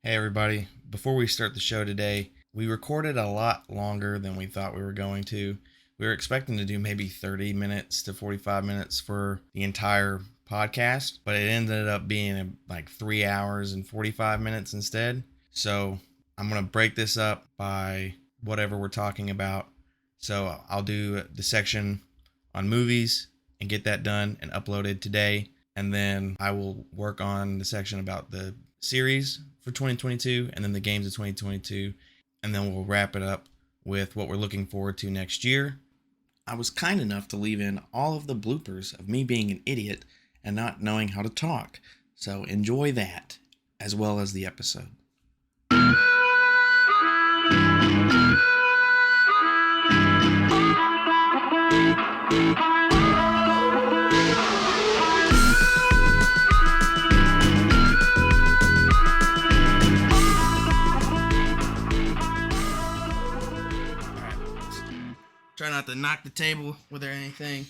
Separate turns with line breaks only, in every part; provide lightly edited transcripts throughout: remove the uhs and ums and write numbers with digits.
Hey everybody, before we start the show today, we recorded a lot longer than we thought we were going to. We were expecting to do maybe 30 minutes to 45 minutes for the entire podcast, but it ended up being like 3 hours and 45 minutes instead. So I'm going to break this up by whatever we're talking about. So I'll do the section on movies and get that done and uploaded today. And then I will work on the section about the series for 2022 and then the games of 2022. And then we'll wrap it up with what we're looking forward to next year. I was kind enough to leave in all of the bloopers of me being an idiot and not knowing how to talk. So enjoy that as well as the episode. Try not to knock the table with or anything,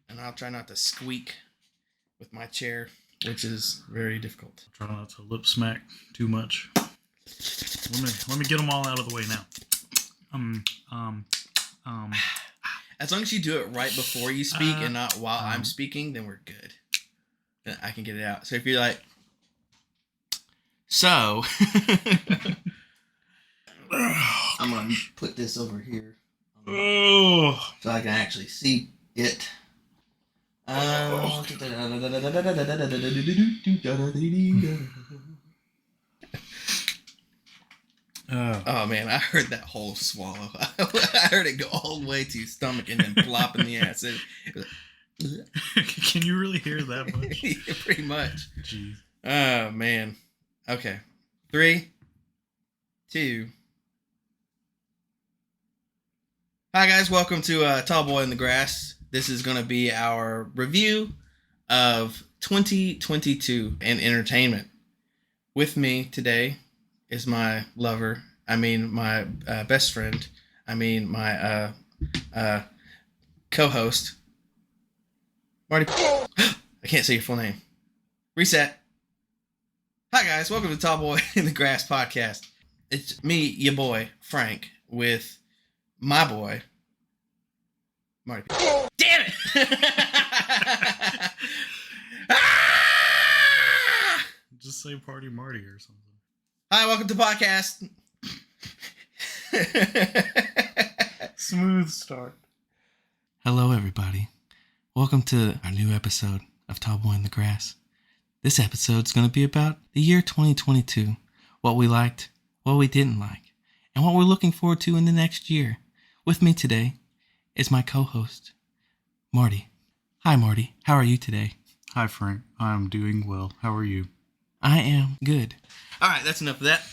and I'll try not to squeak with my chair, which is very difficult.
Try not to lip smack too much. Let me get them all out of the way now.
As long as you do it right before you speak and not while I'm speaking, then we're good. Then I can get it out. So if you're like, so, I'm gonna put this over here.
Oh,
So I can actually see it. Oh man, I heard that whole swallow. I heard it go all the way to your stomach and then plop in the ass.
Can you really hear that much?
Yeah, pretty much.
Jeez.
Oh man. Okay. 3, 2. Hi guys, welcome to Tall Boy in the Grass. This is going to be our review of 2022 in entertainment. With me today is my lover, my best friend, my co-host, Marty. I can't say your full name. Reset. Hi guys, welcome to Tall Boy in the Grass podcast. It's me, your boy, Frank, with my boy, Marty. Damn it!
Just say Party Marty or something.
Hi, welcome to podcast.
Smooth start.
Hello, everybody. Welcome to our new episode of Tall Boy in the Grass. This episode's going to be about the year 2022, what we liked, what we didn't like, and what we're looking forward to in the next year. With me today is my co-host, Marty. Hi, Marty. How are you today?
Hi, Frank. I'm doing well. How are you?
I am good. All right, that's enough of that.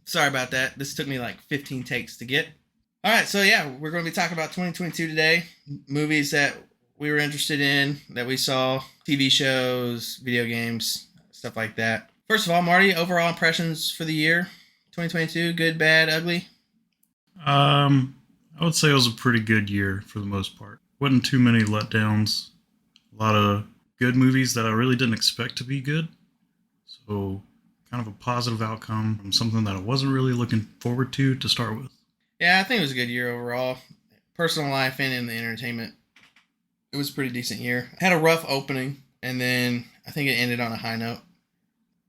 Sorry about that. This took me like 15 takes to get. All right, so yeah, we're going to be talking about 2022 today. Movies that we were interested in, that we saw, TV shows, video games, stuff like that. First of all, Marty, overall impressions for the year 2022, good, bad, ugly?
I would say it was a pretty good year for the most part. Wasn't too many letdowns. A lot of good movies that I really didn't expect to be good. So kind of a positive outcome from something that I wasn't really looking forward to start with.
Yeah, I think it was a good year overall. Personal life and in the entertainment. It was a pretty decent year. Had a rough opening, and then I think it ended on a high note.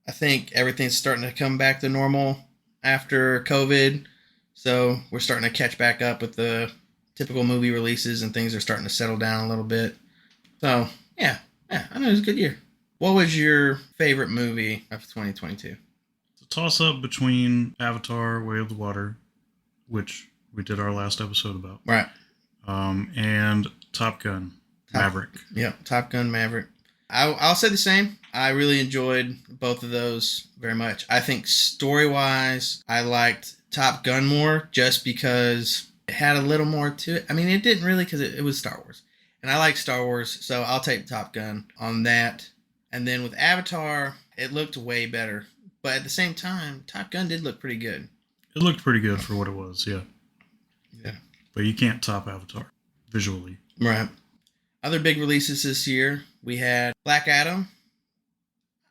I think everything's starting to come back to normal after COVID. So we're starting to catch back up with the typical movie releases, and things are starting to settle down a little bit. So, yeah, I know it was a good year. What was your favorite movie of 2022?
It's a toss-up between Avatar, Way of the Water, which we did our last episode about.
Right.
And Top Gun Maverick.
Yep, Top Gun Maverick. I'll say the same. I really enjoyed both of those very much. I think story-wise, I liked Top Gun more just because it had a little more to it. I mean, it didn't really because it was Star Wars. And I like Star Wars, so I'll take Top Gun on that. And then with Avatar, it looked way better. But at the same time, Top Gun did look pretty good.
It looked pretty good for what it was, yeah.
Yeah.
But you can't top Avatar visually.
Right. Other big releases this year, we had Black Adam.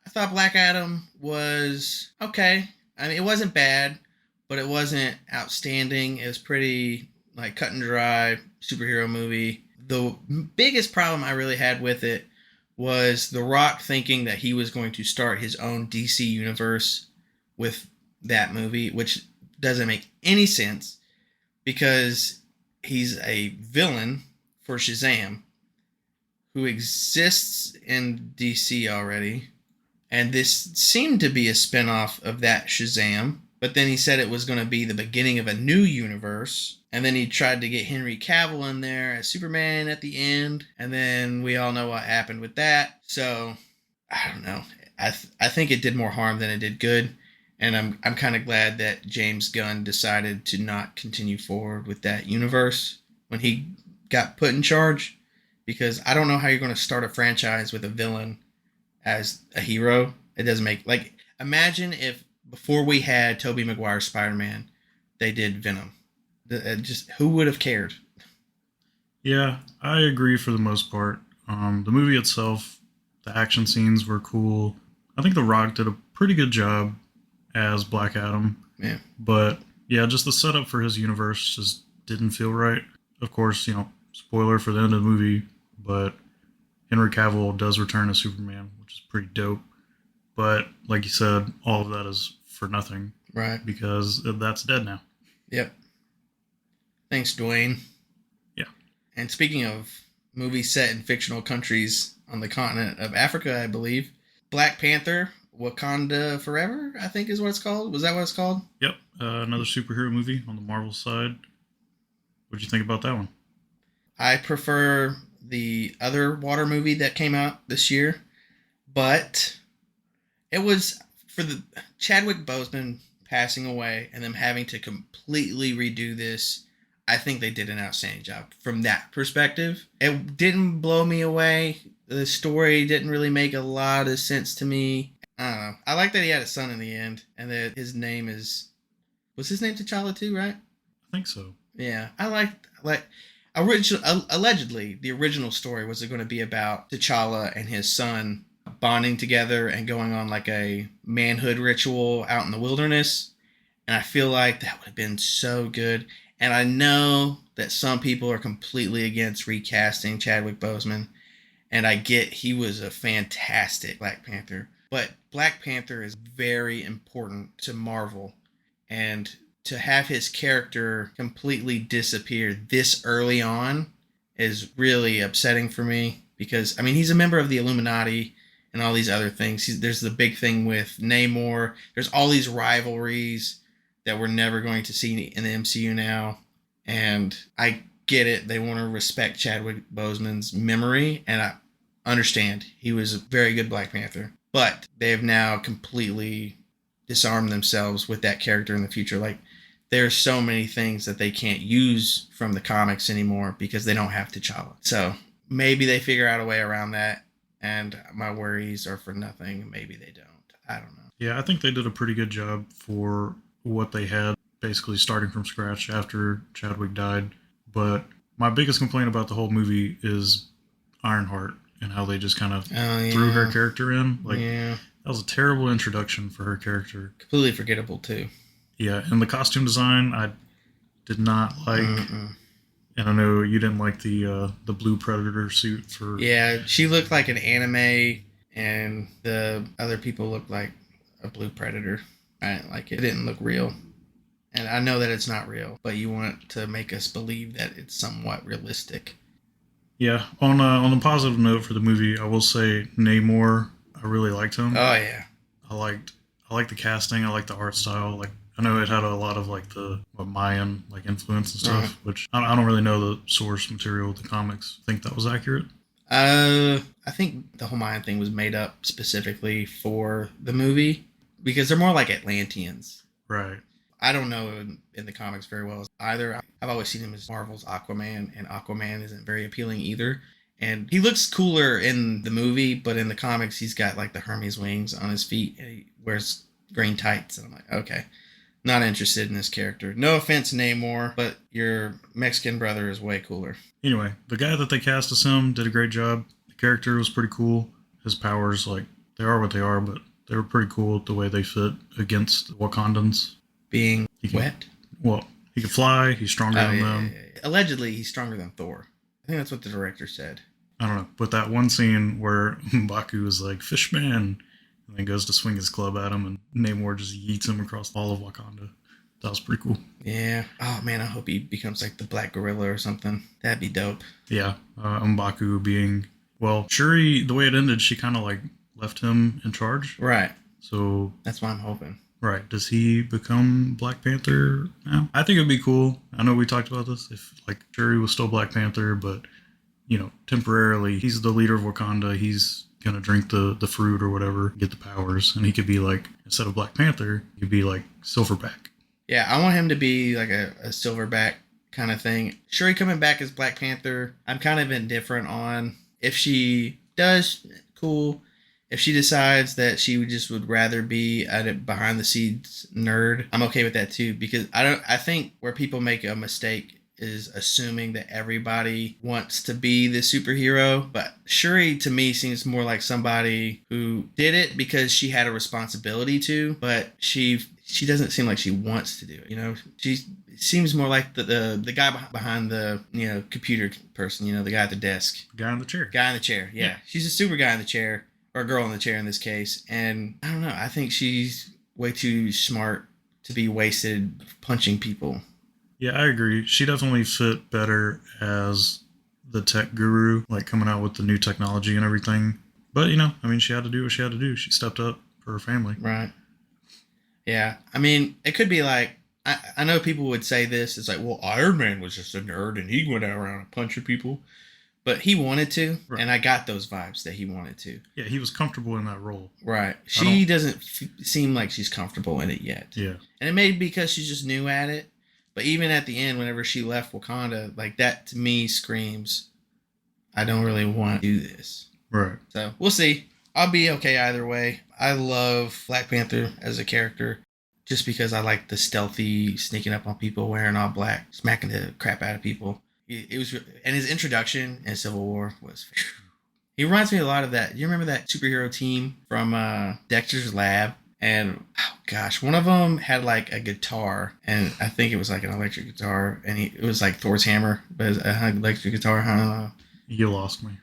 I thought Black Adam was okay. I mean, it wasn't bad, but it wasn't outstanding. It was pretty like cut and dry superhero movie. The biggest problem I really had with it was The Rock thinking that he was going to start his own DC universe with that movie, which doesn't make any sense because he's a villain for Shazam who exists in DC already. And this seemed to be a spinoff of that Shazam. But then he said it was going to be the beginning of a new universe. And then he tried to get Henry Cavill in there as Superman at the end. And then we all know what happened with that. So, I don't know. I think it did more harm than it did good. And I'm kind of glad that James Gunn decided to not continue forward with that universe when he got put in charge. Because I don't know how you're going to start a franchise with a villain as a hero. It doesn't make... Like, imagine if before we had Tobey Maguire's Spider-Man, they did Venom. Just who would have cared?
Yeah, I agree for the most part. The movie itself, the action scenes were cool. I think The Rock did a pretty good job as Black Adam.
Yeah.
But yeah, just the setup for his universe just didn't feel right. Of course, spoiler for the end of the movie, but Henry Cavill does return as Superman, which is pretty dope. But like you said, all of that is for nothing.
Right.
Because that's dead now.
Yep. Thanks, Dwayne.
Yeah.
And speaking of movies set in fictional countries on the continent of Africa, I believe, Black Panther, Wakanda Forever, I think is what it's called. Was that what it's called?
Yep. Another superhero movie on the Marvel side. What'd you think about that one?
I prefer the other water movie that came out this year, but it was for the Chadwick Boseman passing away and them having to completely redo this. I think they did an outstanding job from that perspective. It didn't blow me away. The story didn't really make a lot of sense to me. I don't know. I like that he had a son in the end, and that his name was his name T'Challa too, right?
I think so.
Yeah, I allegedly the original story was going to be about T'Challa and his son bonding together and going on like a manhood ritual out in the wilderness, and I feel like that would have been so good. And I know that some people are completely against recasting Chadwick Boseman, and I get he was a fantastic Black Panther, but Black Panther is very important to Marvel, and to have his character completely disappear this early on is really upsetting for me because, I mean, he's a member of the Illuminati and all these other things. There's the big thing with Namor. There's all these rivalries that we're never going to see in the MCU now. And I get it. They want to respect Chadwick Boseman's memory, and I understand. He was a very good Black Panther. But they have now completely disarmed themselves with that character in the future. Like, there's so many things that they can't use from the comics anymore because they don't have T'Challa. So maybe they figure out a way around that, and my worries are for nothing. Maybe they don't. I don't know.
Yeah, I think they did a pretty good job for what they had, basically starting from scratch after Chadwick died. But my biggest complaint about the whole movie is Ironheart and how they just kind of threw her character in. Like, that was a terrible introduction for her character.
Completely forgettable, too.
Yeah, and the costume design I did not like. Mm-mm. And I know you didn't like the blue Predator suit for...
Yeah, she looked like an anime, and the other people looked like a blue Predator. I didn't like it. It didn't look real. And I know that it's not real, but you want to make us believe that it's somewhat realistic.
Yeah, on the positive note for the movie, I will say Namor, I really liked him.
Oh, yeah.
I liked the casting. I liked the art style. Like, I know it had a lot of like the Mayan like influence and stuff, which I don't really know the source material of the comics. Think that was accurate?
I think the whole Mayan thing was made up specifically for the movie because they're more like Atlanteans.
Right.
I don't know in the comics very well either. I've always seen him as Marvel's Aquaman, and Aquaman isn't very appealing either. And he looks cooler in the movie, but in the comics, he's got like the Hermes wings on his feet, and he wears green tights. And I'm like, okay. Not interested in this character. No offense, Namor, but your Mexican brother is way cooler.
Anyway, the guy that they cast as him did a great job. The character was pretty cool. His powers like they are what they are, but they were pretty cool the way they fit against the Wakandans.
Being
He can,
wet?
Well, he can fly. He's stronger than them.
Yeah. Allegedly, he's stronger than Thor. I think that's what the director said.
I don't know. But that one scene where M'Baku is like, Fishman, and then goes to swing his club at him, and Namor just yeets him across all of Wakanda. That was pretty cool.
Yeah. Oh, man, I hope he becomes like the Black Gorilla or something. That'd be dope.
Yeah. M'Baku being... Well, Shuri, the way it ended, she kind of like left him in charge.
Right.
So...
That's what I'm hoping.
Right. Does he become Black Panther now? I think it'd be cool. I know we talked about this. If like Shuri was still Black Panther, but temporarily he's the leader of Wakanda. He's gonna drink the fruit or whatever, get the powers, and he could be like, instead of Black Panther, he'd be like Silverback.
Yeah, I want him to be like a Silverback kind of thing. Shuri coming back as Black Panther, I'm kind of indifferent on. If she does, cool. If she decides that she would rather be a behind the scenes nerd, I'm okay with that too, because I think where people make a mistake is assuming that everybody wants to be the superhero. But Shuri to me seems more like somebody who did it because she had a responsibility to, but she doesn't seem like she wants to do it. She seems more like the guy behind the computer person, the guy at the desk.
Guy in the chair.
Guy in the chair, yeah. She's a super guy in the chair. Or girl in the chair in this case. And I don't know. I think she's way too smart to be wasted punching people.
Yeah, I agree. She definitely fit better as the tech guru, like coming out with the new technology and everything. But, she had to do what she had to do. She stepped up for her family.
Right. Yeah. I mean, it could be like, I know people would say this. It's like, well, Iron Man was just a nerd and he went around punching people. But he wanted to, right. And I got those vibes that he wanted to.
Yeah, he was comfortable in that role.
Right. She doesn't seem like she's comfortable in it yet.
Yeah.
And it may be because she's just new at it. But even at the end, whenever she left Wakanda, like that to me screams, I don't really want to do this.
Right.
So we'll see. I'll be okay either way. I love Black Panther as a character just because I like the stealthy sneaking up on people wearing all black, smacking the crap out of people. It was, and his introduction in Civil War was. He reminds me a lot of that. You remember that superhero team from Dexter's Lab? And oh gosh, one of them had like a guitar, and I think it was like an electric guitar, and it was like Thor's hammer, but it was an electric guitar. I don't know.
You lost me.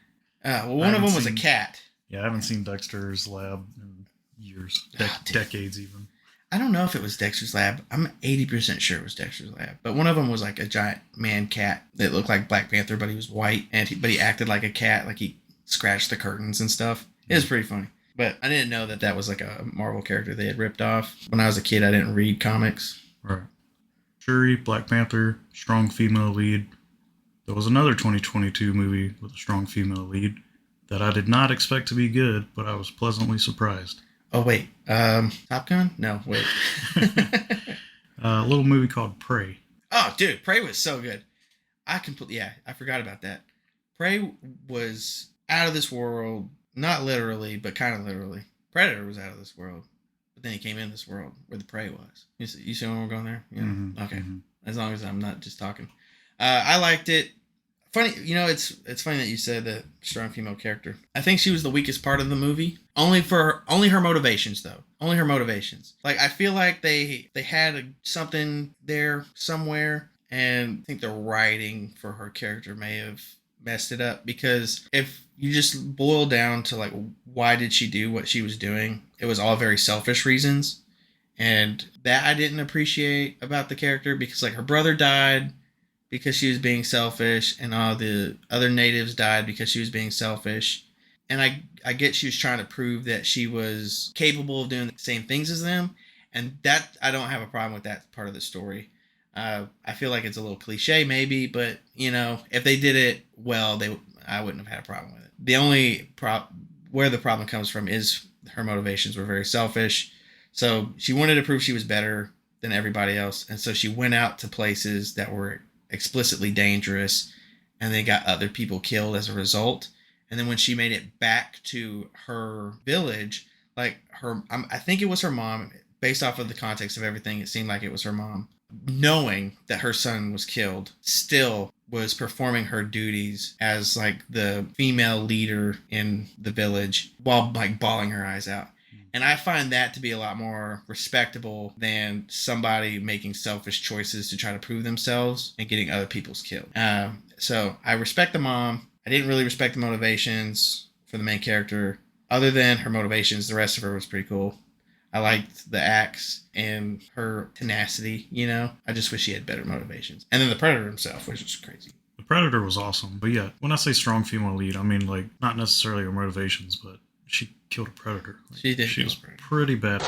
Well, one of them was a cat.
Yeah, I haven't seen Dexter's Lab in years, decades even.
I don't know if it was Dexter's Lab. I'm 80% sure it was Dexter's Lab. But one of them was like a giant man cat that looked like Black Panther, but he was white, but he acted like a cat, like he scratched the curtains and stuff. It was pretty funny. But I didn't know that was like a Marvel character they had ripped off. When I was a kid, I didn't read comics.
Right. Shuri, Black Panther, strong female lead. There was another 2022 movie with a strong female lead that I did not expect to be good, but I was pleasantly surprised.
Oh, wait. Top Gun? No, wait.
A little movie called Prey.
Oh, dude. Prey was so good. I forgot about that. Prey was out of this world. Not literally, but kind of literally. Predator was out of this world. But then he came in this world where the prey was. You see where we're going there? Yeah. Mm-hmm. Okay. Mm-hmm. As long as I'm not just talking. I liked it. Funny, it's funny that you said that strong female character. I think she was the weakest part of the movie. Only her motivations, though. Only her motivations. Like, I feel like they had something there somewhere, and I think the writing for her character may have messed it up, because if you just boil down to like, why did she do what she was doing? It was all very selfish reasons, and that I didn't appreciate about the character, because like her brother died because she was being selfish, and all the other natives died because she was being selfish. And I get she was trying to prove that she was capable of doing the same things as them, and that I don't have a problem with that part of the story. I feel like it's a little cliche maybe, but if they did it well, I wouldn't have had a problem with it. The only where the problem comes from is her motivations were very selfish. So she wanted to prove she was better than everybody else, and so she went out to places that were explicitly dangerous, and they got other people killed as a result. And then when she made it back to her village, like I think it was her mom, based off of the context of everything, it seemed like it was her mom, knowing that her son was killed, still was performing her duties as like the female leader in the village while like bawling her eyes out. And I find that to be a lot more respectable than somebody making selfish choices to try to prove themselves and getting other people's killed. So I respect the mom. I didn't really respect the motivations for the main character. Other than her motivations, the rest of her was pretty cool. I liked the axe and her tenacity, you know? I just wish she had better motivations. And then the Predator himself, which was crazy.
The Predator was awesome. But yeah, when I say strong female lead, I mean, like, not necessarily her motivations, but she killed a predator. Like,
she did.
She was pretty bad.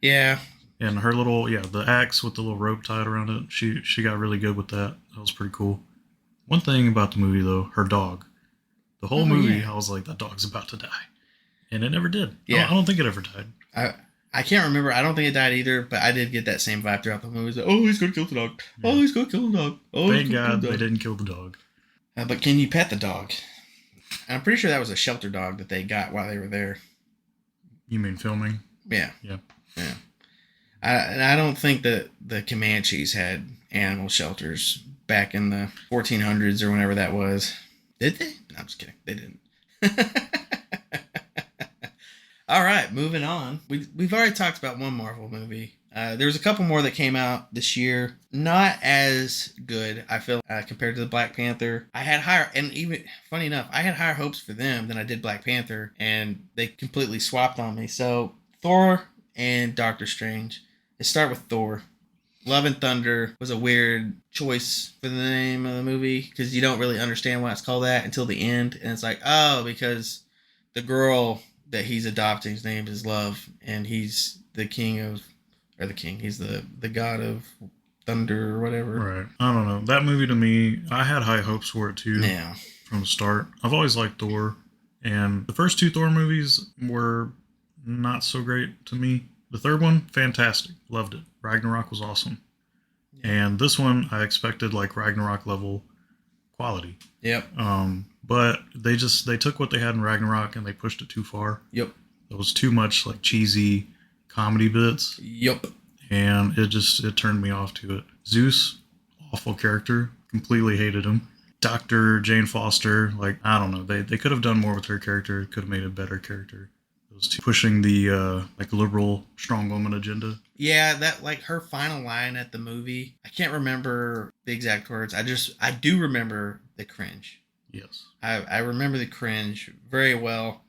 Yeah.
And her little, the axe with the little rope tied around it, she got really good with that. That was pretty cool. One thing about the movie, though, her dog. The whole movie, I was like, that dog's about to die. And it never did.
Yeah.
I don't think it ever died.
I can't remember. I don't think it died either, but I did get that same vibe throughout the movie. Like, oh, he's going to kill the dog. Yeah. Oh, he's going to kill the dog. Oh,
thank God they didn't kill the dog.
But can you pet the dog? I'm pretty sure that was a shelter dog that they got while they were there.
You mean filming?
Yeah.
Yeah.
Yeah. I don't think that the Comanches had animal shelters back in the 1400s or whenever that was. Did they? No, I'm just kidding. They didn't. All right, moving on. We've already talked about one Marvel movie. There was a couple more that came out this year. Not as good, I feel, compared to the Black Panther. I had higher, and even, funny enough, I had higher hopes for them than I did Black Panther, and they completely swapped on me. So, Thor and Doctor Strange. Let's start with Thor. Love and Thunder was a weird choice for the name of the movie, because you don't really understand why it's called that until the end, and it's like, oh, because the girl that he's adopting, his name is Love, and he's the king of, or the king, he's the god of thunder or whatever.
Right. I don't know. That movie to me, I had high hopes for it too.
Yeah.
From the start. I've always liked Thor, and the first two Thor movies were not so great to me. The third one, fantastic. Loved it. Ragnarok was awesome. Yeah. And this one, I expected like Ragnarok level quality.
Yep.
But they took what they had in Ragnarok and they pushed it too far.
Yep.
It was too much like cheesy comedy bits.
Yep.
And it turned me off to it. Zeus, awful character. Completely hated him. Dr. Jane Foster, like, I don't know. They could have done more with her character. Could have made a better character. Those two pushing the like liberal strong woman agenda.
Yeah, that like her final line at the movie. I can't remember the exact words. I do remember the cringe.
Yes.
I remember the cringe very well.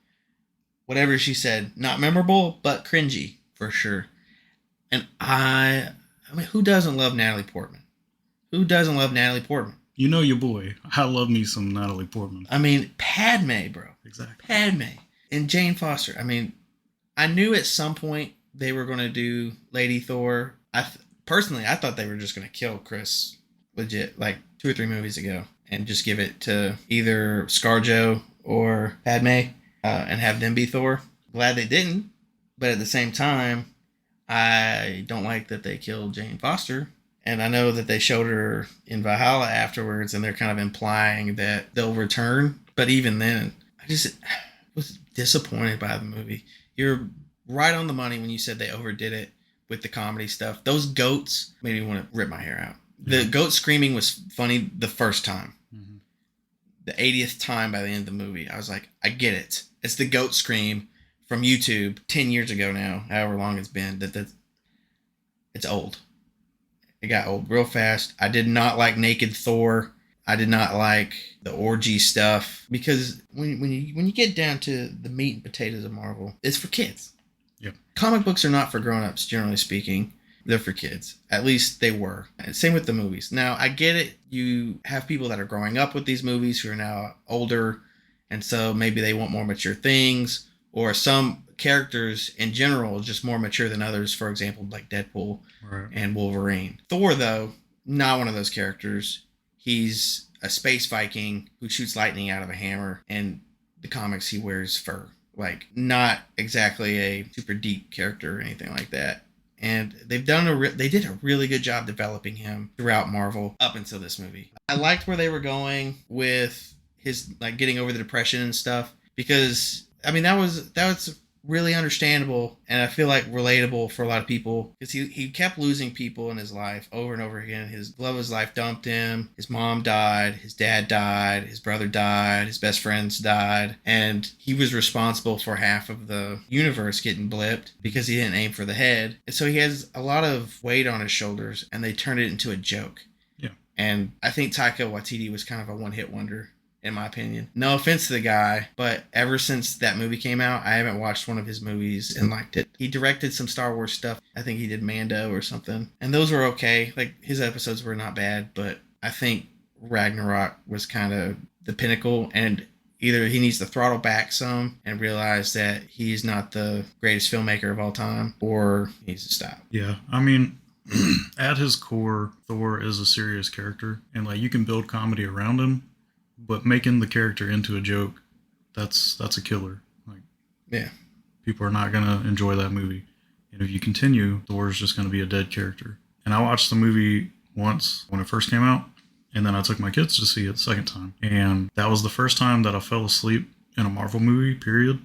Whatever she said, not memorable, but cringy for sure. And I mean, who doesn't love Natalie Portman? Who doesn't love Natalie Portman?
You know your boy. I love me some Natalie Portman.
I mean, Padme, bro.
Exactly.
Padme. And Jane Foster. I mean, I knew at some point they were going to do Lady Thor. Personally, I thought they were just going to kill Chris legit like 2 or 3 movies ago and just give it to either ScarJo or Padme and have them be Thor. Glad they didn't. But at the same time, I don't like that they killed Jane Foster. And I know that they showed her in Valhalla afterwards, and they're kind of implying that they'll return. But even then, I just was disappointed by the movie. You're right on the money when you said they overdid it with the comedy stuff. Those goats made me want to rip my hair out. The goat screaming was funny the first time. Mm-hmm. The 80th time by the end of the movie, I was like, I get it. It's the goat scream from YouTube 10 years ago now, however long it's been. It's old. It got old real fast. I did not like Naked Thor. I did not like the orgy stuff, because when you get down to the meat and potatoes of Marvel, it's for kids.
Yep.
Comic books are not for grown-ups, generally speaking. They're for kids. At least they were. Same with the movies. Now, I get it. You have people that are growing up with these movies who are now older, and so maybe they want more mature things, or some characters in general just more mature than others, for example, like Deadpool and Wolverine. Thor, though, not one of those characters. He's a space Viking who shoots lightning out of a hammer. In the comics, he wears fur. Like, not exactly a super deep character or anything like that. And they did a really good job developing him throughout Marvel up until this movie. I liked where they were going with his like getting over the depression and stuff, because I mean that was really understandable, and I feel like relatable for a lot of people, because he kept losing people in his life over and over again. His love of his life dumped him. His mom died. His dad died. His brother died. His best friends died. And he was responsible for half of the universe getting blipped because he didn't aim for the head. And so he has a lot of weight on his shoulders, and they turned it into a joke.
Yeah.
And I think Taika Waititi was kind of a one-hit wonder, in my opinion. No offense to the guy, but ever since that movie came out, I haven't watched one of his movies and liked it. He directed some Star Wars stuff. I think he did Mando or something. And those were okay. Like, his episodes were not bad, but I think Ragnarok was kind of the pinnacle, and either he needs to throttle back some and realize that he's not the greatest filmmaker of all time, or he needs to stop.
Yeah, I mean, at his core, Thor is a serious character, and like you can build comedy around him, but making the character into a joke, that's a killer. Like,
yeah,
people are not gonna enjoy that movie, and if you continue, Thor's just gonna be a dead character. And I watched the movie once when it first came out, and then I took my kids to see it the second time, and that was the first time that I fell asleep in a Marvel movie, period,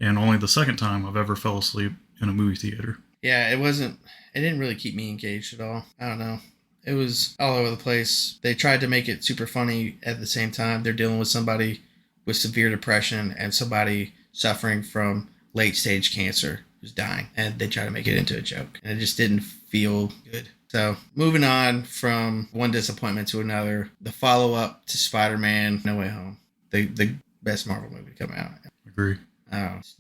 and only the second time I've ever fell asleep in a movie theater.
Yeah, it didn't really keep me engaged at all. I don't know. It was all over the place. They tried to make it super funny at the same time. They're dealing with somebody with severe depression and somebody suffering from late stage cancer who's dying. And they try to make it into a joke. And it just didn't feel good. So, moving on from one disappointment to another, the follow-up to Spider-Man No Way Home. The best Marvel movie to come out.
Agree.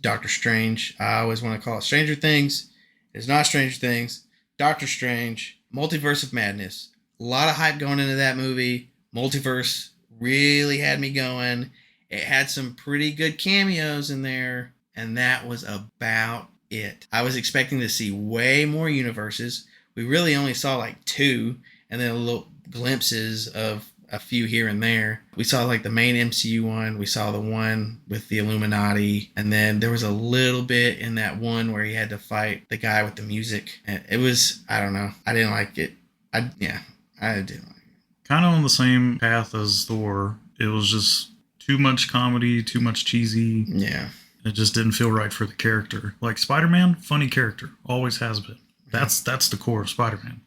Doctor Strange. I always want to call it Stranger Things. It's not Stranger Things. Doctor Strange. Multiverse of Madness. A lot of hype going into that movie. Multiverse really had me going. It had some pretty good cameos in there, and that was about it. I was expecting to see way more universes. We really only saw like 2, and then little glimpses of a few here and there. We saw like the main MCU one. We saw the one with the Illuminati. And then there was a little bit in that one where he had to fight the guy with the music. And it was, I don't know. I didn't like it. I didn't like it.
Kind of on the same path as Thor. It was just too much comedy, too much cheesy.
Yeah.
It just didn't feel right for the character. Like Spider-Man, funny character. Always has been. That's the core of Spider-Man.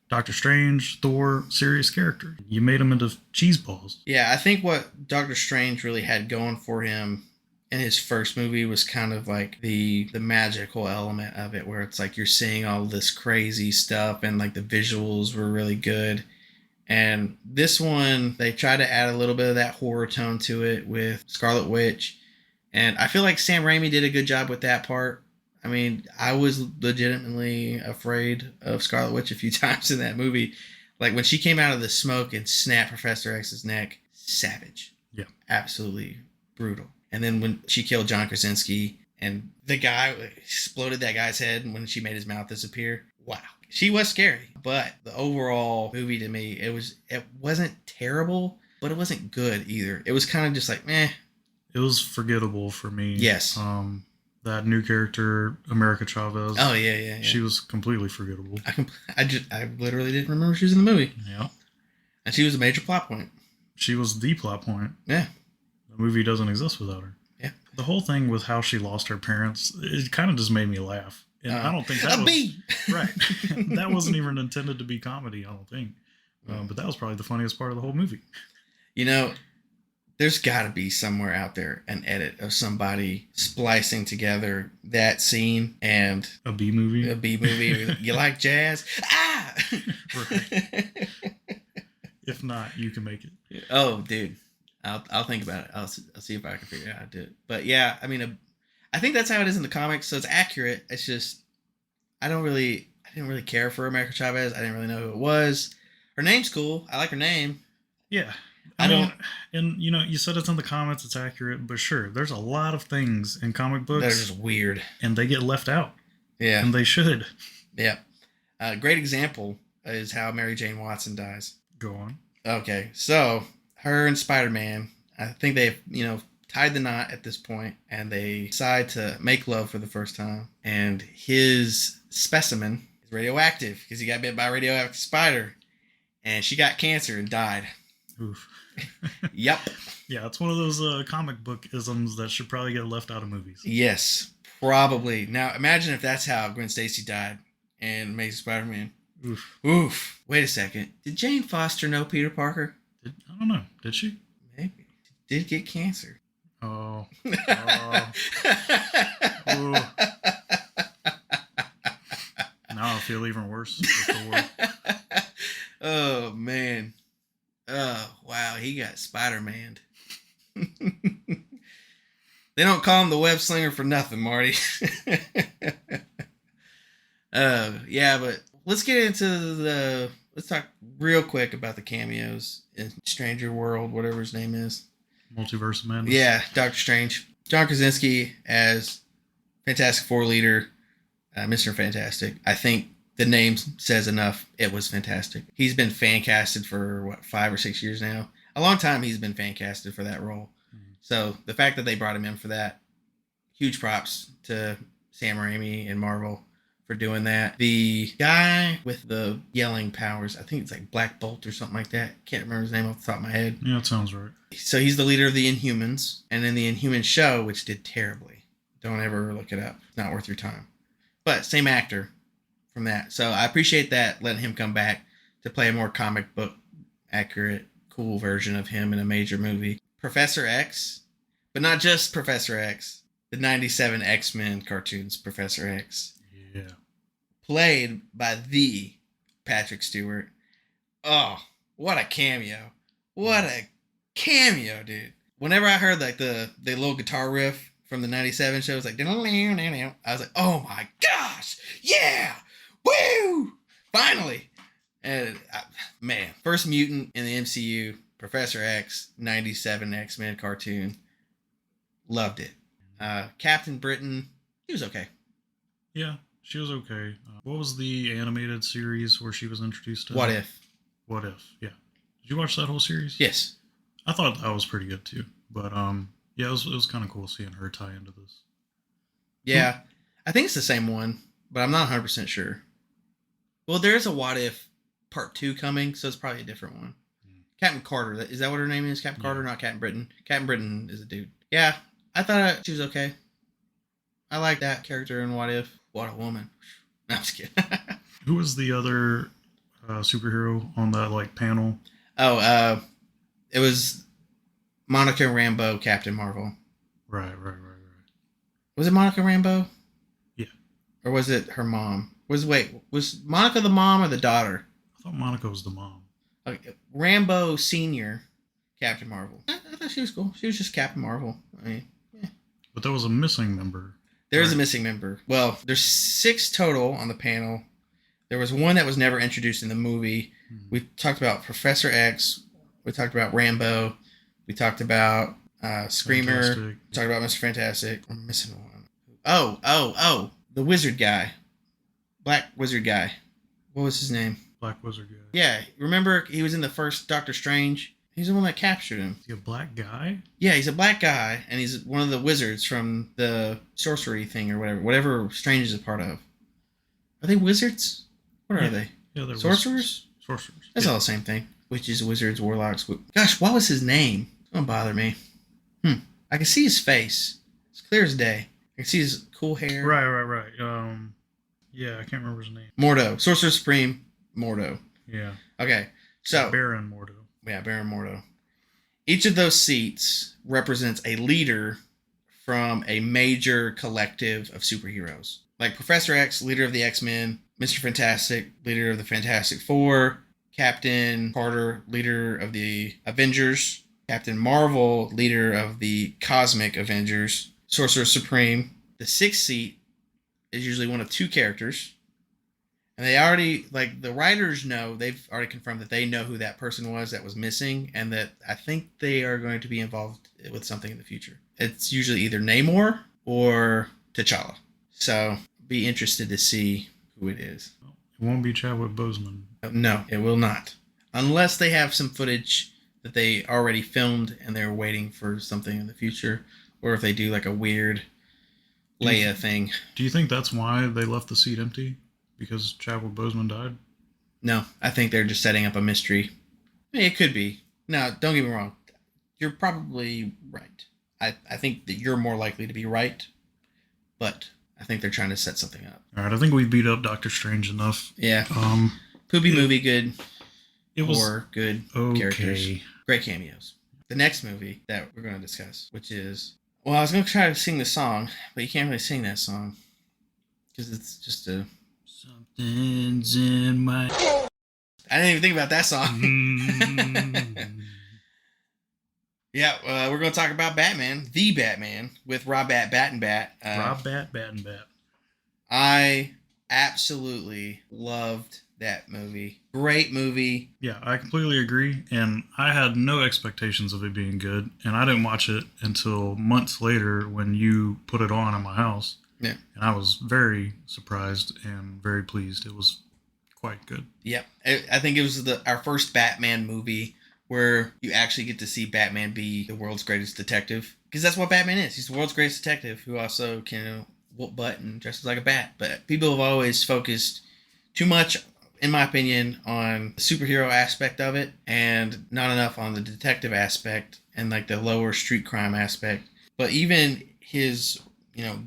Doctor Strange, Thor, serious character. You made him into cheese balls.
Yeah, I think what Doctor Strange really had going for him in his first movie was kind of like the magical element of it, where it's like you're seeing all this crazy stuff and like the visuals were really good. And this one, they try to add a little bit of that horror tone to it with Scarlet Witch. And I feel like Sam Raimi did a good job with that part. I mean, I was legitimately afraid of Scarlet Witch a few times in that movie. Like when she came out of the smoke and snapped Professor X's neck, savage.
Yeah.
Absolutely brutal. And then when she killed John Krasinski and the guy exploded that guy's head when she made his mouth disappear. Wow. She was scary. But the overall movie to me, it wasn't terrible, but it wasn't good either. It was kind of just like, meh.
It was forgettable for me.
Yes.
That new character, America Chavez.
Oh, yeah.
She was completely forgettable.
I literally didn't remember she was in the movie.
Yeah.
And she was a major plot point.
She was the plot point.
Yeah.
The movie doesn't exist without her.
Yeah.
The whole thing with how she lost her parents, it kind of just made me laugh. And I don't think that was...
bee!
Right. That wasn't even intended to be comedy, I don't think. But that was probably the funniest part of the whole movie.
You know, there's got to be somewhere out there an edit of somebody splicing together that scene and
a B movie.
You like jazz? Ah!
Right. If not, you can make it.
Oh, dude, I'll think about it. I'll see if I can figure out how to do it. But yeah, I mean, I think that's how it is in the comics, so it's accurate. It's just I didn't really care for America Chavez. I didn't really know who it was. Her name's cool. I like her name.
Yeah. I mean, and you know, you said it's in the comics, it's accurate, but sure, there's a lot of things in comic books
that are just weird,
and they get left out.
Yeah,
and they should.
Yeah, great example is how Mary Jane Watson dies.
Go on.
Okay, so her and Spider-Man, I think they've tied the knot at this point, and they decide to make love for the first time. And his specimen is radioactive because he got bit by a radioactive spider, and she got cancer and died.
Oof.
Yep.
Yeah, it's one of those comic book isms that should probably get left out of movies.
Yes, Probably. Now, imagine if that's how Gwen Stacy died in Amazing Spider-Man.
Oof.
Oof. Wait a second. Did Jane Foster know Peter Parker?
I don't know. Did she?
Maybe. She did get cancer.
Oh. Ooh. Now I feel even worse.
Oh, man. Oh, wow. He got Spider-Man. They don't call him the web slinger for nothing, Marty. Yeah, but let's get into let's talk real quick about the cameos in Stranger World, whatever his name is.
Multiverse of Madness.
Yeah, Doctor Strange. John Krasinski as Fantastic Four leader, Mr. Fantastic. I think the name says enough. It was fantastic. He's been fan casted for 5 or 6 years now. A long time he's been fan casted for that role. So the fact that they brought him in for that, huge props to Sam Raimi and Marvel for doing that. The guy with the yelling powers, I think it's like Black Bolt or something like that. Can't remember his name off the top of my head.
Yeah, that sounds right.
So he's the leader of the Inhumans, and in the Inhumans show, which did terribly. Don't ever look it up. It's not worth your time. But same actor from that. So I appreciate that, letting him come back to play a more comic book accurate, cool version of him in a major movie. Professor X, but not just Professor X. The 97 X-Men cartoons, Professor X.
Yeah.
Played by the Patrick Stewart. Oh, what a cameo. What a cameo, dude. Whenever I heard like the little guitar riff from the 97 show, it was like, I was like, oh my gosh, yeah, woo, finally. And man, first mutant in the MCU, Professor X, 97 X-Men cartoon. Loved it. Captain Britain, he was okay.
Yeah, she was okay. What was the animated series where she was introduced to?
What If?
What If, yeah. Did you watch that whole series?
Yes.
I thought that was pretty good too. But yeah, it was kind of cool seeing her tie into this.
Yeah, I think it's the same one, but I'm not 100% sure. Well, there is a What If Part 2 coming, so it's probably a different one. Captain Carter, is that what her name is? Captain Carter, not Captain Britain. Captain Britain is a dude. Yeah, I thought she was okay. I like that character in What If. What a woman. No, I'm just kidding.
Who was the other superhero on that like panel?
Oh, it was Monica Rambeau, Captain Marvel.
Right.
Was it Monica Rambeau?
Yeah.
Or was it her mom? Was Monica the mom or the daughter?
I thought Monica was the mom.
Okay. Rambeau Senior, Captain Marvel. I thought she was cool. She was just Captain Marvel. I mean, yeah.
But there was a missing member.
There's a missing member. Well, there's 6 total on the panel. There was one that was never introduced in the movie. We talked about Professor X. We talked about Rambeau. We talked about Screamer.
Fantastic.
We talked about Mr. Fantastic. I'm missing one. Oh. The wizard guy. Black wizard guy. What was his name?
Black wizard guy.
Yeah. Remember he was in the first Doctor Strange? He's the one that captured him.
Is he a black guy?
Yeah, he's a black guy, and he's one of the wizards from the sorcery thing or whatever Strange is a part of. Are they wizards? What are they?
Yeah, they're
sorcerers?
Sorcerers.
That's all the same thing. Witches, wizards, warlocks. Gosh, what was his name? Don't bother me. I can see his face. It's clear as day. I can see his cool hair.
Right. Yeah, I can't remember his name.
Mordo. Sorcerer Supreme Mordo.
Yeah.
Okay, so...
Baron Mordo.
Yeah, Baron Mordo. Each of those seats represents a leader from a major collective of superheroes. Like Professor X, leader of the X-Men. Mr. Fantastic, leader of the Fantastic Four. Captain Carter, leader of the Avengers. Captain Marvel, leader of the Cosmic Avengers. Sorcerer Supreme. The 6th seat is usually one of 2 characters. And they already, like, the writers know, they've already confirmed that they know who that person was that was missing, and that I think they are going to be involved with something in the future. It's usually either Namor or T'Challa. So, be interested to see who it is.
It won't be Chadwick Boseman.
No, it will not. Unless they have some footage that they already filmed and they're waiting for something in the future, or if they do, like, a weird Leia thing.
Do you think that's why they left the seat empty? Because Chadwick Boseman died?
No, I think they're just setting up a mystery. It could be. Now, don't get me wrong. You're probably right. I think that you're more likely to be right. but I think they're trying to set something up.
All right, I think we beat up Doctor Strange enough.
Yeah. Poopy movie, good.
It was
Horror, good.
okay.
Characters, great cameos. The next movie that we're going to discuss, which is, well, I was going to try to sing the song, but you can't really sing that song because it's just a something's in my. I didn't even think about that song. Yeah, we're going to talk about Batman, the Batman, with Rob Battenbat.
Rob Battenbat.
I absolutely loved that movie. Great movie.
Yeah, I completely agree. And I had no expectations of it being good. And I didn't watch it until months later when you put it on at my house.
Yeah.
And I was very surprised and very pleased. It was quite good.
Yep. I think it was our first Batman movie where you actually get to see Batman be the world's greatest detective. Because that's what Batman is. He's the world's greatest detective who also can whoop butt and dresses like a bat. But people have always focused too much, in my opinion, on the superhero aspect of it and not enough on the detective aspect and like the lower street crime aspect. But even his,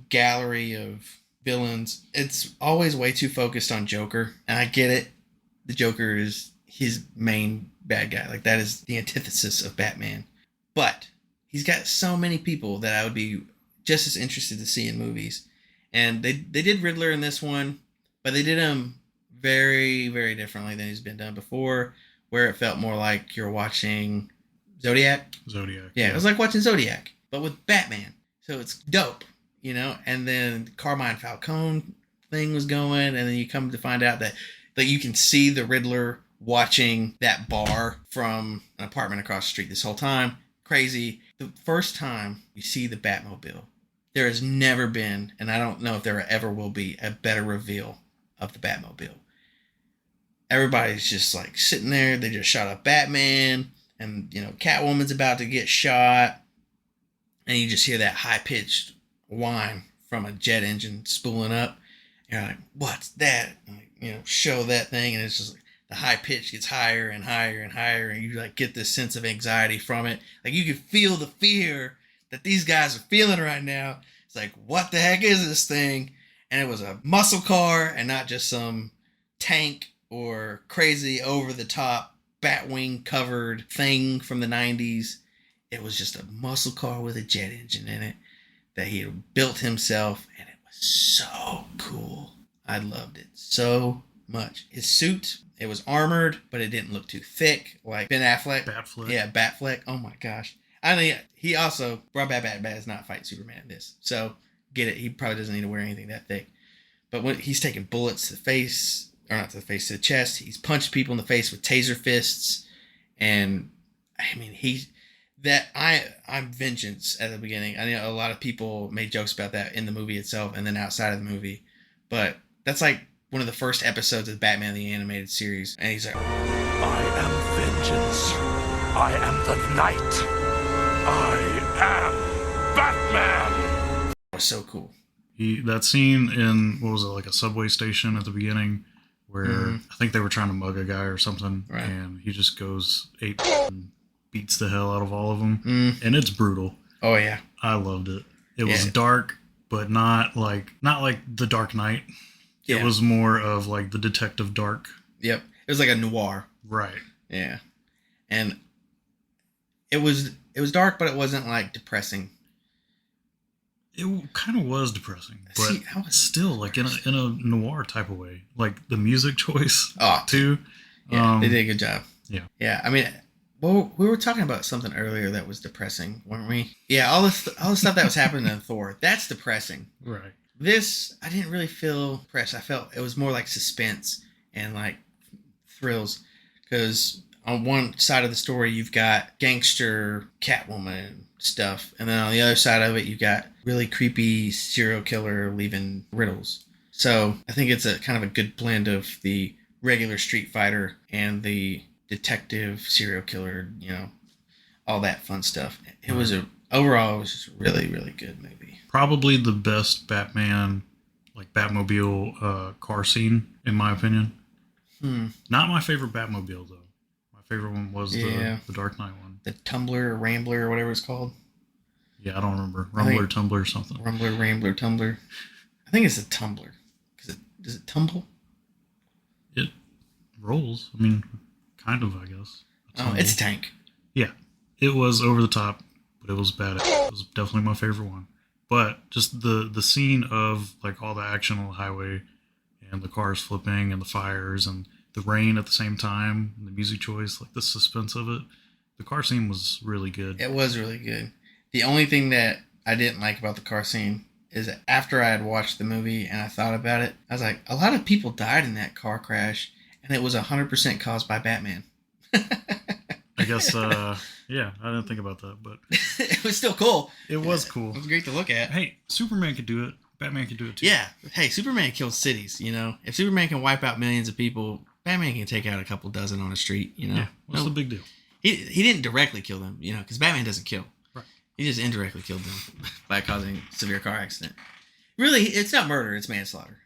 gallery of villains, it's always way too focused on Joker. And I get it. The Joker is his main bad guy. Like, that is the antithesis of Batman. But he's got so many people that I would be just as interested to see in movies. And they did Riddler in this one, but they did him very, very differently than he's been done before, where it felt more like you're watching Zodiac. Yeah, it was like watching Zodiac, but with Batman. So it's dope, and then Carmine Falcone thing was going, and then you come to find out that you can see the Riddler watching that bar from an apartment across the street this whole time. Crazy. The first time you see the Batmobile, there has never been, and I don't know if there ever will be, a better reveal of the Batmobile. Everybody's just like sitting there. They just shot up Batman, and Catwoman's about to get shot, and you just hear that high-pitched whine from a jet engine spooling up. You're like, what's that? And, show that thing, and it's just like the high pitch gets higher and higher and higher, and you like get this sense of anxiety from it. Like, you can feel the fear that these guys are feeling right now. It's like, what the heck is this thing? And it was a muscle car and not just some tank or crazy over-the-top Batwing covered thing from the 90s. It was just a muscle car with a jet engine in it that he had built himself, and it was so cool. I loved it so much. His suit, it was armored, but it didn't look too thick like Ben Affleck.
Batfleck.
Yeah, Batfleck. Oh my gosh. I mean, he also, Robert Batman is not fighting Superman in this. So, get it. He probably doesn't need to wear anything that thick. But when he's taking bullets to the face, or not to the face, to the chest, he's punched people in the face with taser fists. And, I mean, I'm vengeance at the beginning. I know a lot of people made jokes about that in the movie itself and then outside of the movie. But that's like one of the first episodes of Batman the Animated Series. And he's like,
I am vengeance. I am the night. I am Batman.
That was so cool.
That scene in, what was it, like a subway station at the beginning where I think they were trying to mug a guy or something. Right. And he just goes ape and beats the hell out of all of them. And it's brutal.
Oh, yeah.
I loved it. It was dark, but not like the Dark Knight. Yeah. It was more of like the detective dark.
Yep. It was like a noir.
Right.
Yeah. And it was dark, but it wasn't like depressing.
It kind of was depressing, but still like in a noir type of way. Like the music choice too.
Yeah, they did a good job.
Yeah.
Yeah. I mean, well, we were talking about something earlier that was depressing, weren't we? Yeah, all the stuff that was happening in Thor, that's depressing.
Right.
This, I didn't really feel depressed. I felt it was more like suspense and like thrills. Because on one side of the story, you've got gangster Catwoman stuff. And then on the other side of it, you've got really creepy serial killer leaving riddles. So I think it's a kind of a good blend of the regular street fighter and the detective serial killer, all that fun stuff. Overall, it was just a really, really good movie.
Probably the best Batman, like Batmobile car scene, in my opinion. Not my favorite Batmobile, though. My favorite one was the Dark Knight one.
The Tumbler or Rambler or whatever it's called.
Yeah, I don't remember.
I think-
Rumbler, Tumbler, or something.
Rumbler, Rambler, Tumbler. I think it's a tumbler. Does it tumble?
It rolls. I mean, kind of, I guess.
It's a tank.
Yeah, it was over the top, but it was badass. It was definitely my favorite one. But just the scene of like all the action on the highway and the cars flipping and the fires and the rain at the same time, and the music choice, like the suspense of it. The car scene was really good.
It was really good. The only thing that I didn't like about the car scene is that after I had watched the movie and I thought about it, I was like, a lot of people died in that car crash, and it was 100% caused by Batman.
I guess, yeah, I didn't think about that, but
It was still cool.
it was cool.
It was great to look at.
Hey, Superman could do it. Batman could do it too.
Yeah. Hey, Superman kills cities, you know? If Superman can wipe out millions of people, Batman can take out a couple dozen on a street, you know?
Yeah, what's the big deal?
He didn't directly kill them, you know, because Batman doesn't kill.
Right.
He just indirectly killed them by causing a severe car accident. Really, it's not murder, it's manslaughter.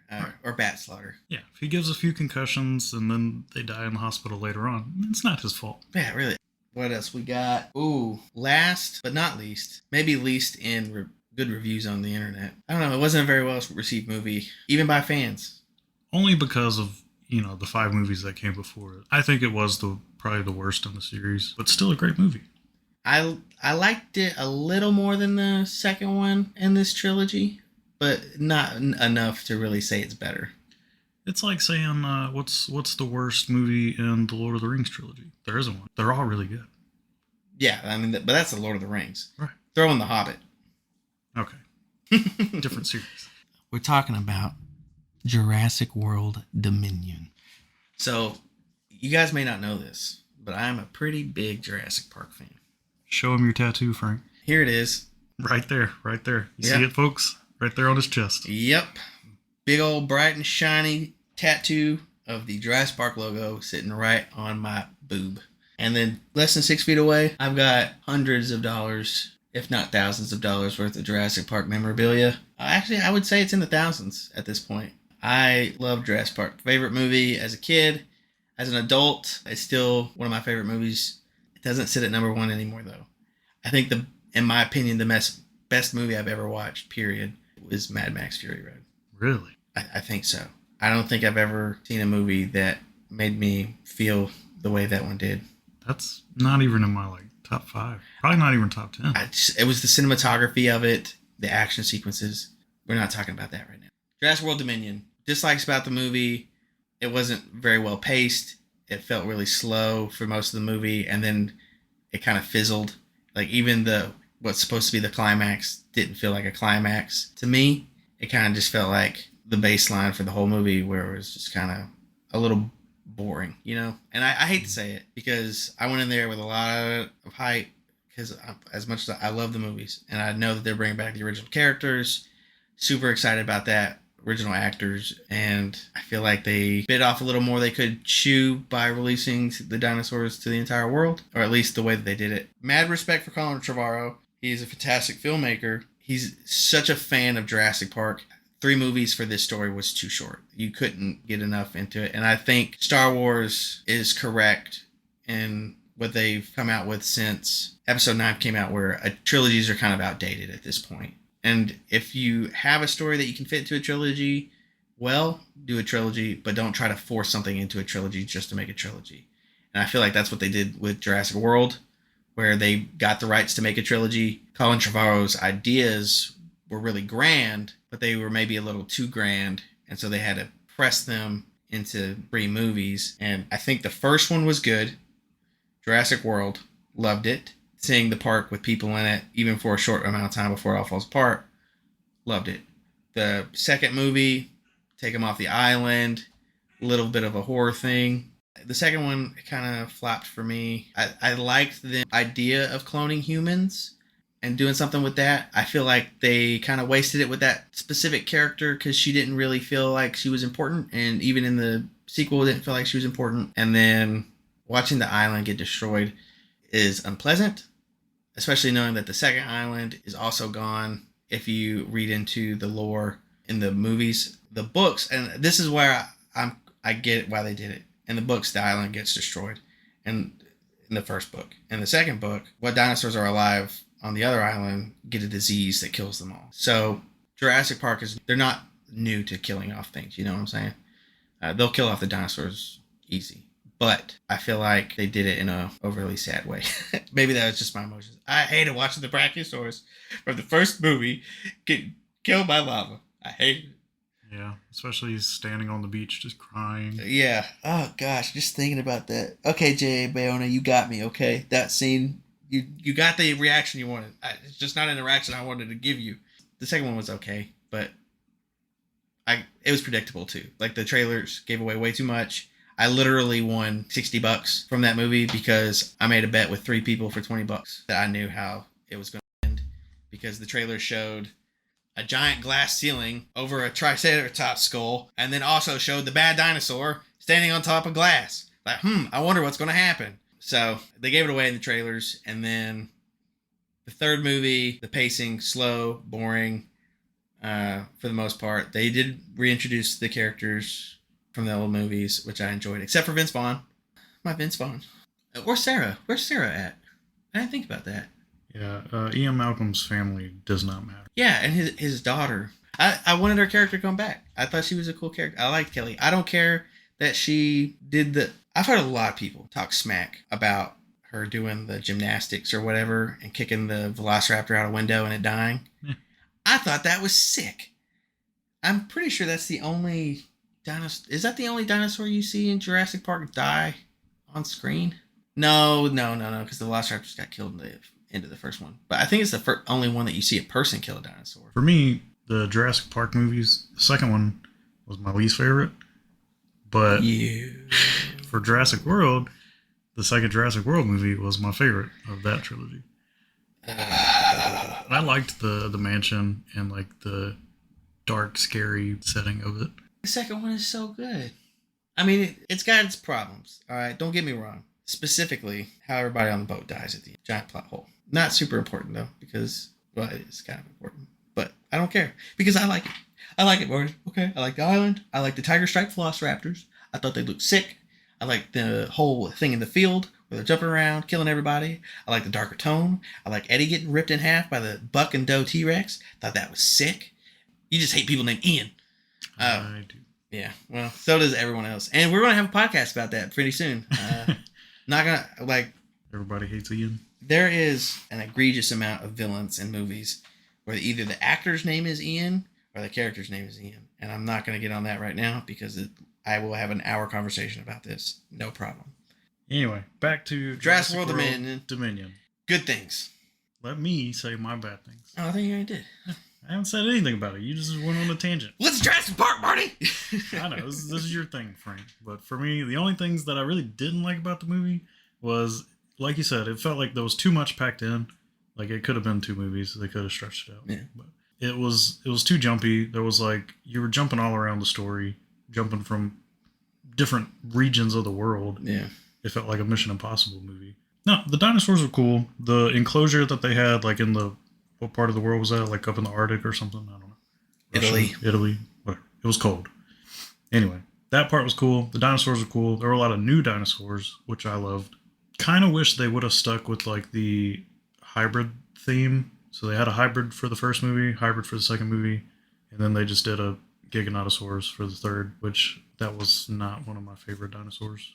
Or bat slaughter.
Yeah, if he gives a few concussions and then they die in the hospital later on, it's not his fault.
Yeah, really. What else we got? Ooh, last but not least, maybe least in good reviews on the internet. I don't know, it wasn't a very well received movie, even by fans.
Only because of, the 5 movies that came before it. I think it was probably the worst in the series, but still a great movie.
I liked it a little more than the second one in this trilogy, but not enough to really say it's better.
It's like saying, what's the worst movie in the Lord of the Rings trilogy? There isn't one. They're all really good.
Yeah, I mean, but that's the Lord of the Rings.
Right.
Throw in The Hobbit.
Okay. Different series.
We're talking about Jurassic World Dominion. So, you guys may not know this, but I'm a pretty big Jurassic Park fan.
Show him your tattoo, Frank.
Here it is.
Right there. You
Yeah.
see it, folks? Right there on his chest.
Yep. Big old bright and shiny tattoo of the Jurassic Park logo sitting right on my boob. And then less than 6 feet away, I've got hundreds of dollars, if not thousands of dollars worth of Jurassic Park memorabilia. Actually, I would say it's in the thousands at this point. I love Jurassic Park. Favorite movie as a kid. As an adult, it's still one of my favorite movies. It doesn't sit at number 1 anymore, though. I think, in my opinion, the best movie I've ever watched, period, was Mad Max Fury Road.
Really?
I think so. I don't think I've ever seen a movie that made me feel the way that one did.
That's not even in my top 5. Probably not even top 10.
It was the cinematography of it, the action sequences. We're not talking about that right now. Jurassic World Dominion. Dislikes about the movie. It wasn't very well paced. It felt really slow for most of the movie, and then it kind of fizzled. Like even what's supposed to be the climax didn't feel like a climax to me. It kind of just felt like the baseline for the whole movie, where it was just kind of a little boring, you know? And I hate to say it, because I went in there with a lot of hype, because as much as I love the movies, and I know that they're bringing back the original characters, super excited about that, original actors, and I feel like they bit off a little more they could chew by releasing the dinosaurs to the entire world, or at least the way that they did it. Mad respect for Colin Trevorrow. He's a fantastic filmmaker. He's such a fan of Jurassic Park. 3 movies for this story was too short. You couldn't get enough into it. And I think Star Wars is correct in what they've come out with since Episode 9 came out, where trilogies are kind of outdated at this point. And if you have a story that you can fit into a trilogy, well, do a trilogy, but don't try to force something into a trilogy just to make a trilogy. And I feel like that's what they did with Jurassic World, where they got the rights to make a trilogy. Colin Trevorrow's ideas were really grand, but they were maybe a little too grand, and so they had to press them into 3 movies. And I think the first one was good. Jurassic World, loved it. Seeing the park with people in it, even for a short amount of time before it all falls apart, loved it. The second movie, take them off the island, a little bit of a horror thing. The second one kind of flopped for me. I liked the idea of cloning humans and doing something with that. I feel like they kind of wasted it with that specific character, because she didn't really feel like she was important, and even in the sequel didn't feel like she was important. And then watching the island get destroyed is unpleasant, especially knowing that the second island is also gone if you read into the lore in the movies. The books, and this is where I get why they did it. In the books, the island gets destroyed, and in the first book. In the second book, what dinosaurs are alive on the other island get a disease that kills them all. So Jurassic Park they're not new to killing off things. You know what I'm saying? They'll kill off the dinosaurs easy. But I feel like they did it in a overly sad way. Maybe that was just my emotions. I hated watching the Brachiosaurus from the first movie get killed by lava. I hated it.
Yeah, especially standing on the beach just crying.
Yeah. Oh gosh, just thinking about that. Okay, J.A. Bayona, you got me. Okay, that scene, you got the reaction you wanted. It's just not an interaction I wanted to give you. The second one was okay, but it was predictable too. Like the trailers gave away way too much. I literally won $60 from that movie because I made a bet with 3 people for $20 that I knew how it was going to end, because the trailer showed a giant glass ceiling over a Triceratops skull, and then also showed the bad dinosaur standing on top of glass. Like, I wonder what's going to happen. So they gave it away in the trailers, and then the third movie, the pacing, slow, boring, for the most part. They did reintroduce the characters from the old movies, which I enjoyed, except for Vince Vaughn. My Vince Vaughn. Where's Sarah? Where's Sarah at? I didn't think about that.
Yeah, Ian Malcolm's family does not matter.
Yeah, and his daughter. I wanted her character to come back. I thought she was a cool character. I liked Kelly. I don't care that she did I've heard a lot of people talk smack about her doing the gymnastics or whatever and kicking the velociraptor out a window and it dying.
Yeah.
I thought that was sick. I'm pretty sure that's the only dinosaur. Is that the only dinosaur you see in Jurassic Park die on screen? No, because the velociraptors got killed in the end of the first one. But I think it's the only one that you see a person kill a dinosaur.
For me, the Jurassic Park movies, the second one was my least favorite. But for Jurassic World, the second Jurassic World movie was my favorite of that trilogy. I liked the mansion and like the dark, scary setting of it.
The second one is so good. I mean, it's got its problems. All right, don't get me wrong. Specifically, how everybody on the boat dies at the end. Giant plot hole. Not super important though, because it is kind of important. But I don't care because I like it. I like it, boys. Okay, I like the island. I like the tiger stripe velociraptors. I thought they looked sick. I like the whole thing in the field where they're jumping around, killing everybody. I like the darker tone. I like Eddie getting ripped in half by the buck and doe T-Rex. Thought that was sick. You just hate people named Ian.
I do.
Yeah, well, so does everyone else. And we're going to have a podcast about that pretty soon. Not going to,
Everybody hates Ian.
there is an egregious amount of villains in movies where either the actor's name is Ian or the character's name is Ian. And I'm not going to get on that right now because I will have an hour conversation about this. No problem.
Anyway, back to
Jurassic World Dominion. Good things.
Let me say my bad things.
Oh, I think you already did.
I haven't said anything about it. You just went on a tangent.
Let's Jurassic Park, Marty!
I know, this is your thing, Frank. But for me, the only things that I really didn't like about the movie was, like you said, it felt like there was too much packed in. Like, it could have been 2 movies. They could have stretched it out.
Yeah.
But it was too jumpy. There was, you were jumping all around the story, jumping from different regions of the world.
Yeah.
It felt like a Mission Impossible movie. No, the dinosaurs were cool. The enclosure that they had, in the... What part of the world was that? Up in the Arctic or something? I don't know. Italy. Whatever. It was cold. Anyway, that part was cool. The dinosaurs were cool. There were a lot of new dinosaurs, which I loved. Kind of wish they would have stuck with, the hybrid theme. So they had a hybrid for the first movie, hybrid for the second movie, and then they just did a Giganotosaurus for the third, which that was not one of my favorite dinosaurs.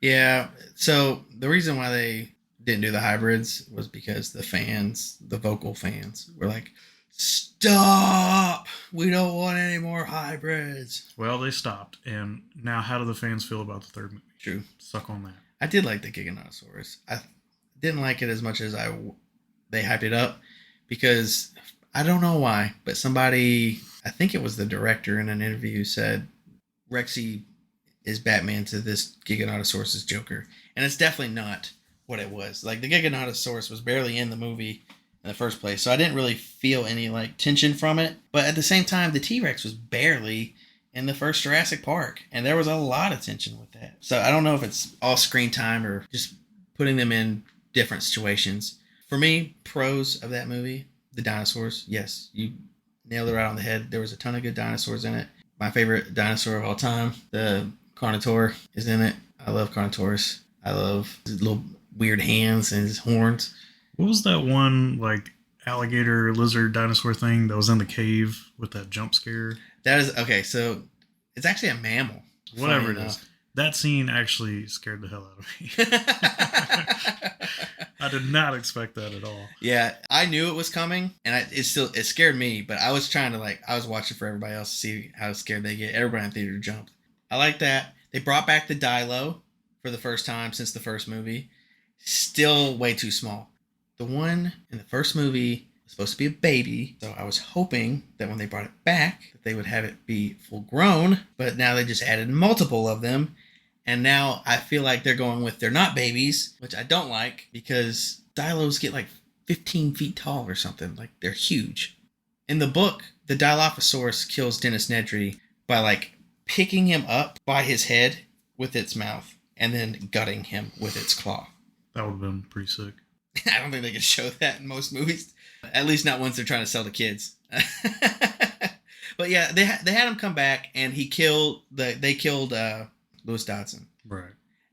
Yeah, so the reason why they didn't do the hybrids was because the vocal fans were like, stop! We don't want any more hybrids.
Well, they stopped, and now how do the fans feel about the third movie?
True.
Suck on that.
I did like the Giganotosaurus. I didn't like it as much as they hyped it up because I don't know why, but somebody, I think it was the director in an interview, said Rexy is Batman to this Giganotosaurus' Joker. And it's definitely not what it was. The Giganotosaurus was barely in the movie in the first place, so I didn't really feel any tension from it. But at the same time, the T-Rex was barely in the first Jurassic Park, and there was a lot of tension with that. So I don't know if it's all screen time or just putting them in different situations. For me, pros of that movie, the dinosaurs. Yes, you nailed it right on the head. There was a ton of good dinosaurs in it. My favorite dinosaur of all time, the Carnotaur, is in it. I love Carnotaurus. I love his little weird hands and his horns.
What was that one, like, alligator, lizard, dinosaur thing that was in the cave with that jump scare?
That is okay. So it's actually a mammal.
Whatever it is. That scene actually scared the hell out of me. I did not expect that at all.
Yeah, I knew it was coming, and it scared me. But I was trying to I was watching for everybody else to see how scared they get. Everybody in the theater jumped. I like that. They brought back the Dilo for the first time since the first movie. Still way too small. The one in the first movie was supposed to be a baby, so I was hoping that when they brought it back, that they would have it be full grown. But now they just added multiple of them. And now I feel like they're going with they're not babies, which I don't like because Dilos get like 15 feet tall or something. Like they're huge. In the book, the Dilophosaurus kills Dennis Nedry by like picking him up by his head with its mouth and then gutting him with its claw.
That would have been pretty sick.
I don't think they can show that in most movies. At least not once they're trying to sell to kids. But yeah, they had him come back and they killed Lewis Dodson.
Right.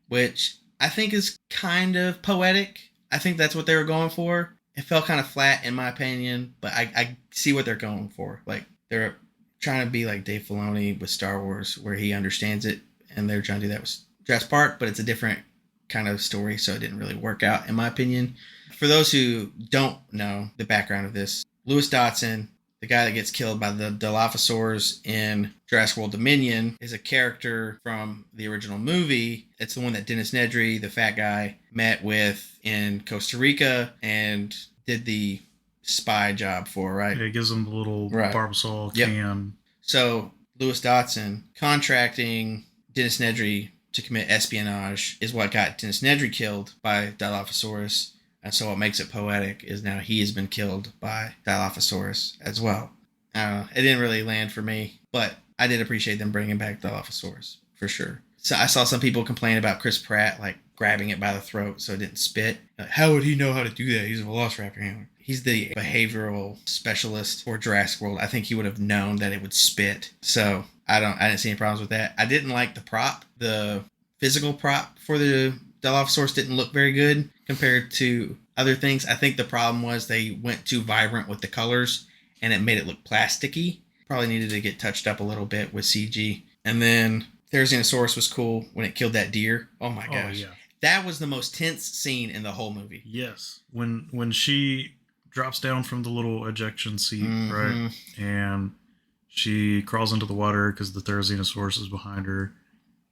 Which I think is kind of poetic. I think that's what they were going for. It felt kind of flat in my opinion, but I see what they're going for. Like they're trying to be like Dave Filoni with Star Wars where he understands it, and they're trying to do that with Jurassic Park, but it's a different kind of story, so it didn't really work out in my opinion. For those who don't know the background of this, Lewis Dodson, the guy that gets killed by the Dilophosaurs in Jurassic World Dominion, is a character from the original movie. It's the one that Dennis Nedry, the fat guy, met with in Costa Rica and did the spy job for, right?
Yeah, it gives him the little Barbasol can.
So Lewis Dodson contracting Dennis Nedry to commit espionage is what got Dennis Nedry killed by Dilophosaurus. And so what makes it poetic is now he has been killed by Dilophosaurus as well. It didn't really land for me, but I did appreciate them bringing back Dilophosaurus for sure. So I saw some people complain about Chris Pratt like grabbing it by the throat so it didn't spit. Like, how would he know how to do that? He's a velociraptor handler. He's the behavioral specialist for Jurassic World. I think he would have known that it would spit. So I didn't see any problems with that. I didn't like the prop. The physical prop for the Dilophosaurus didn't look very good compared to other things. I think the problem was they went too vibrant with the colors and it made it look plasticky. Probably needed to get touched up a little bit with CG. And then Therizinosaurus was cool when it killed that deer. Oh my gosh. Oh, yeah. That was the most tense scene in the whole movie.
Yes. When she drops down from the little ejection seat, right? And she crawls into the water because the Therizinosaurus is behind her.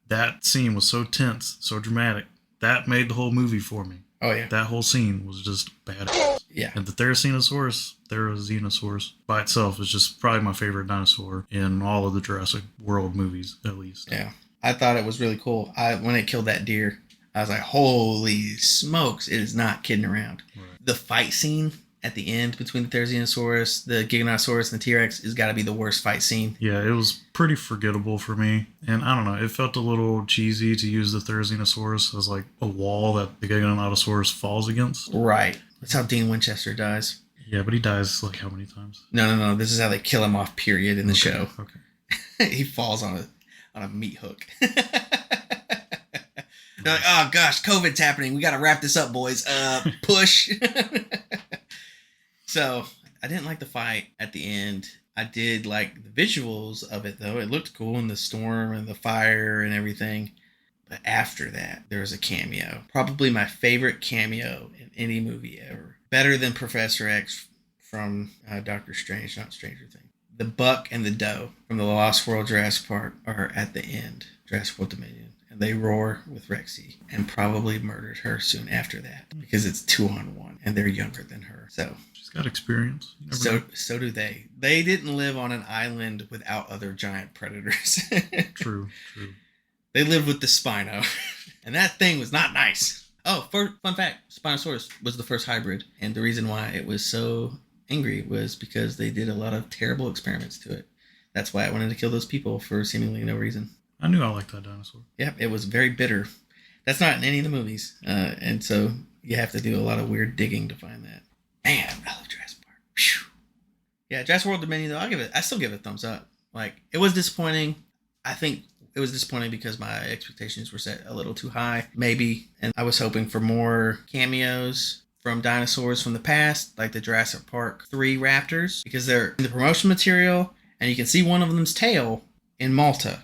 That scene was so tense, so dramatic. That made the whole movie for me.
Oh, yeah.
That whole scene was just badass.
Yeah.
And the Therizinosaurus by itself is just probably my favorite dinosaur in all of the Jurassic World movies, at least.
Yeah. I thought it was really cool. When it killed that deer, I was like, holy smokes, it is not kidding around. Right. The fight scene at the end between the Therizinosaurus, the Giganotosaurus, and the T-Rex has got to be the worst fight scene.
Yeah, it was pretty forgettable for me. And I don't know, it felt a little cheesy to use the Therizinosaurus as like a wall that the Giganotosaurus falls against.
Right. That's how Dean Winchester dies.
Yeah, but he dies like how many times?
No. This is how they kill him off, period, in the show.
Okay.
He falls on a meat hook. They're like, oh gosh, COVID's happening. We got to wrap this up, boys. Push. So I didn't like the fight at the end. I did like the visuals of it, though. It looked cool in the storm and the fire and everything. But after that, there was a cameo. Probably my favorite cameo in any movie ever. Better than Professor X from Doctor Strange, not Stranger Things. The buck and the doe from the Lost World Jurassic Park are at the end, Jurassic World Dominion. And they roar with Rexy and probably murdered her soon after that because it's 2-on-1 and they're younger than her. So
she's got experience.
So do they. They didn't live on an island without other giant predators.
True.
They lived with the Spino. And that thing was not nice. Oh, fun fact, Spinosaurus was the first hybrid. And the reason why it was so angry was because they did a lot of terrible experiments to it. That's why it wanted to kill those people for seemingly no reason.
I knew I liked that dinosaur.
Yeah, it was very bitter. That's not in any of the movies. And so you have to do a lot of weird digging to find that. Man, I love Jurassic Park. Whew. Yeah, Jurassic World Dominion, though, I still give it a thumbs up. Like, it was disappointing. I think it was disappointing because my expectations were set a little too high, maybe. And I was hoping for more cameos. from dinosaurs from the past, like the Jurassic Park 3 raptors, because they're in the promotion material, and you can see one of them's tail in Malta,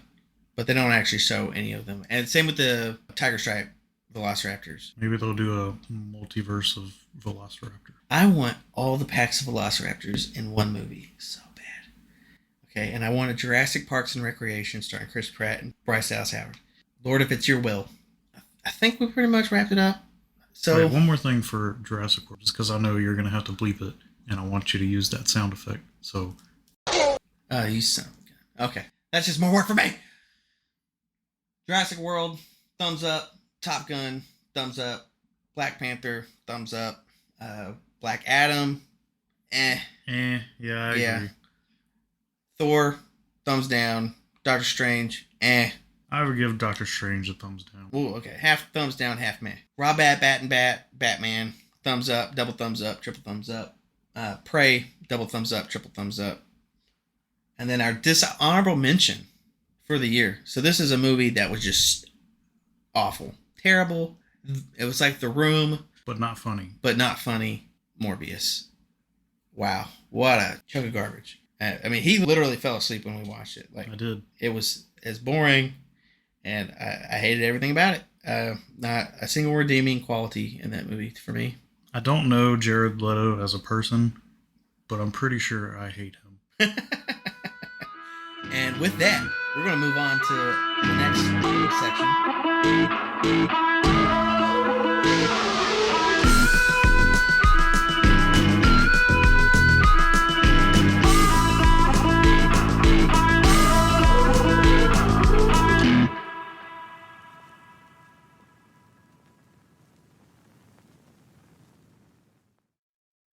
but they don't actually show any of them. And same with the tiger stripe velociraptors.
Maybe they'll do a multiverse of Velociraptor.
I want all the packs of velociraptors in one movie so bad. Okay, and I want a Jurassic Parks and Recreation starring Chris Pratt and Bryce Dallas Howard. Lord, if it's your will. I think we pretty much wrapped it up. So
Wait, one more thing for Jurassic World, just because I know you're going to have to bleep it, and I want you to use that sound effect. So,
you son of a gun. Okay, that's just more work for me. Jurassic World, thumbs up. Top Gun, thumbs up. Black Panther, thumbs up. Black Adam,
yeah, I agree.
Thor, thumbs down. Doctor Strange,
I would give Doctor Strange a thumbs down.
Ooh, okay. Half thumbs down, half meh. Raw Batman, thumbs up, double thumbs up, triple thumbs up. Prey, double thumbs up, triple thumbs up. And then our dishonorable mention for the year. So this is a movie that was just awful. Terrible. It was like The Room.
But not funny.
Morbius. Wow. What a chunk of garbage. I mean, he literally fell asleep when we watched it. Like,
I did.
It was as boring, and I hated everything about it. Not a single redeeming quality in that movie for me.
I don't know Jared Leto as a person, but I'm pretty sure I hate him.
And with that, we're going to move on to the next section.